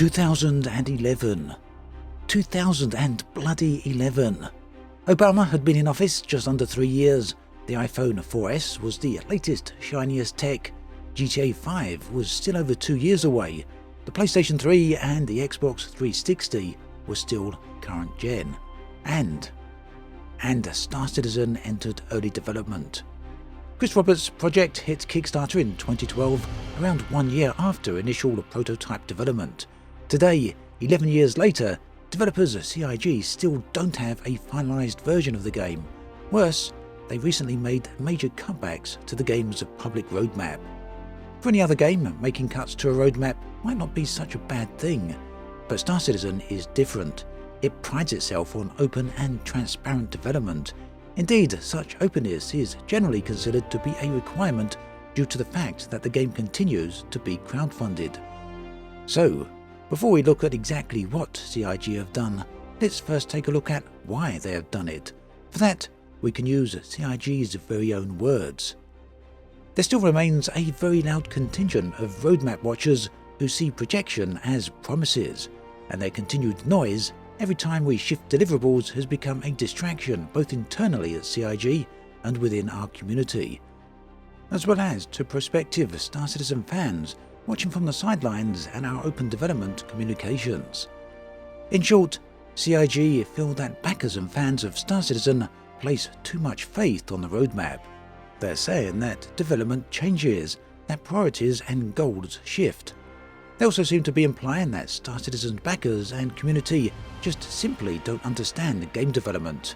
2011. 2011. Obama had been in office just under 3 years. The iPhone 4S was the latest, shiniest tech. GTA 5 was still over 2 years away. The PlayStation 3 and the Xbox 360 were still current gen. And Star Citizen entered early development. Chris Roberts' project hit Kickstarter in 2012, around 1 year after initial prototype development. Today, 11 years later, developers at CIG still don't have a finalized version of the game. Worse, they recently made major cutbacks to the game's public roadmap. For any other game, making cuts to a roadmap might not be such a bad thing, but Star Citizen is different. It prides itself on open and transparent development. Indeed, such openness is generally considered to be a requirement due to the fact that the game continues to be crowdfunded. So, before we look at exactly what CIG have done, let's first take a look at why they have done it. For that, we can use CIG's very own words. There still remains a very loud contingent of roadmap watchers who see projection as promises, and their continued noise every time we shift deliverables has become a distraction both internally at CIG and within our community, as well as to prospective Star Citizen fans watching from the sidelines and our open development communications. In short, CIG feel that backers and fans of Star Citizen place too much faith on the roadmap. They're saying that development changes, that priorities and goals shift. They also seem to be implying that Star Citizen's backers and community just simply don't understand game development.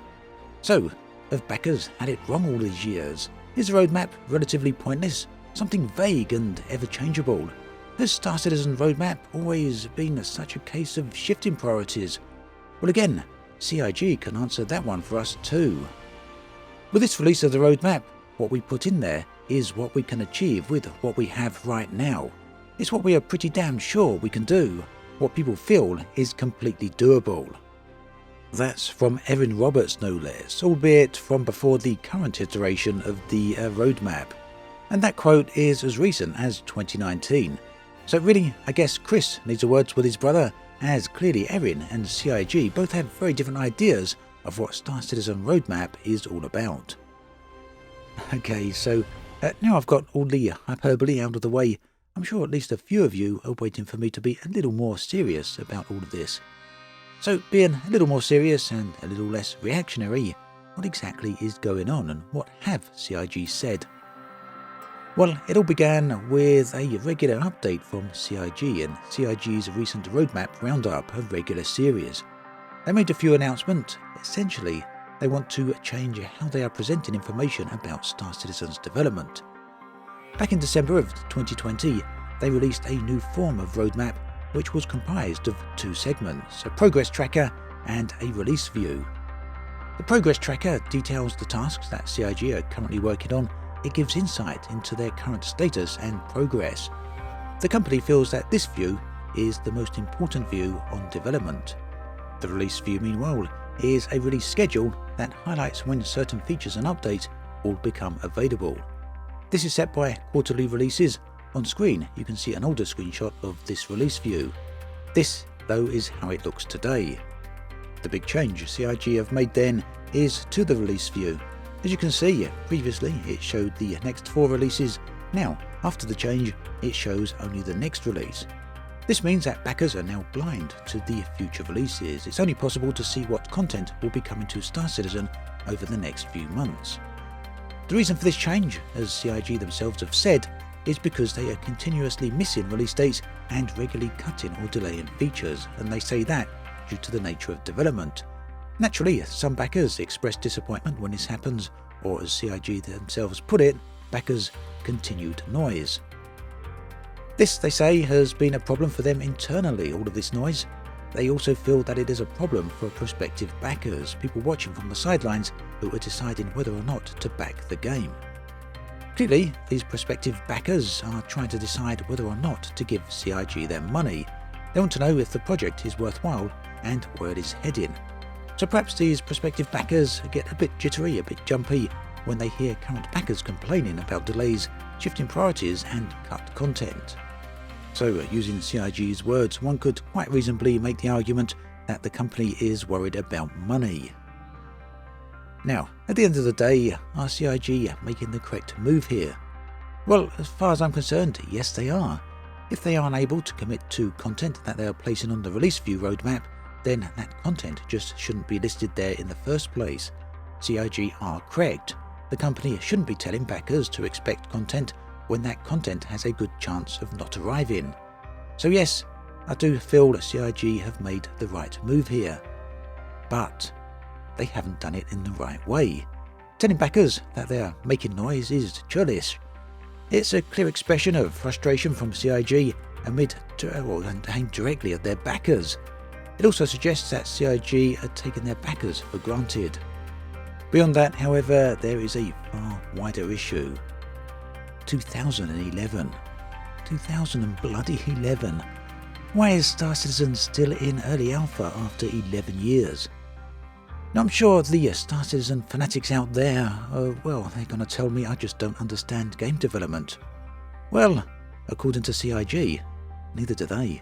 So, have backers had it wrong all these years? Is the roadmap relatively pointless, something vague and ever-changeable? Has Star Citizen's roadmap always been such a case of shifting priorities? Well again, CIG can answer that one for us too. With this release of the roadmap, what we put in there is what we can achieve with what we have right now. It's what we are pretty damn sure we can do, what people feel is completely doable. That's from Erin Roberts no less, albeit from before the current iteration of the roadmap. And that quote is as recent as 2019. So really, I guess Chris needs a word with his brother, as clearly Erin and CIG both have very different ideas of what Star Citizen roadmap is all about. Okay, so now I've got all the hyperbole out of the way, I'm sure at least a few of you are waiting for me to be a little more serious about all of this. So, being a little more serious and a little less reactionary, what exactly is going on and what have CIG said? Well, it all began with a regular update from CIG and CIG's recent Roadmap Roundup, a regular series. They made a few announcements. Essentially, they want to change how they are presenting information about Star Citizen's development. Back in December of 2020, they released a new form of roadmap which was comprised of two segments, a progress tracker and a release view. The progress tracker details the tasks that CIG are currently working on. It gives insight into their current status and progress. The company feels that this view is the most important view on development. The release view, meanwhile, is a release schedule that highlights when certain features and updates will become available. This is set by quarterly releases. On screen, you can see an older screenshot of this release view. This, though, is how it looks today. The big change CIG have made then is to the release view. As you can see, previously it showed the next 4 releases. Now, after the change, it shows only the next release. This means that backers are now blind to the future releases. It's only possible to see what content will be coming to Star Citizen over the next few months. The reason for this change, as CIG themselves have said, is because they are continuously missing release dates and regularly cutting or delaying features, and they say that due to the nature of development. Naturally, some backers express disappointment when this happens, or as CIG themselves put it, backers' continued noise. This, they say, has been a problem for them internally, all of this noise. They also feel that it is a problem for prospective backers, people watching from the sidelines who are deciding whether or not to back the game. Clearly, these prospective backers are trying to decide whether or not to give CIG their money. They want to know if the project is worthwhile and where it is heading. So perhaps these prospective backers get a bit jittery, a bit jumpy when they hear current backers complaining about delays, shifting priorities and cut content. So, using CIG's words, one could quite reasonably make the argument that the company is worried about money. Now, at the end of the day, are CIG making the correct move here? Well, as far as I'm concerned, yes they are. If they are unable to commit to content that they are placing on the release view roadmap, then that content just shouldn't be listed there in the first place. CIG are correct. The company shouldn't be telling backers to expect content when that content has a good chance of not arriving. So yes, I do feel that CIG have made the right move here. But they haven't done it in the right way. Telling backers that they are making noise is churlish. It's a clear expression of frustration from CIG and aimed directly at their backers. It also suggests that CIG are taking their backers for granted. Beyond that, however, there is a far wider issue. 2011. 2011. Why is Star Citizen still in early alpha after 11 years? Now, I'm sure the Star Citizen fanatics out there, they're going to tell me I just don't understand game development. Well, according to CIG, neither do they.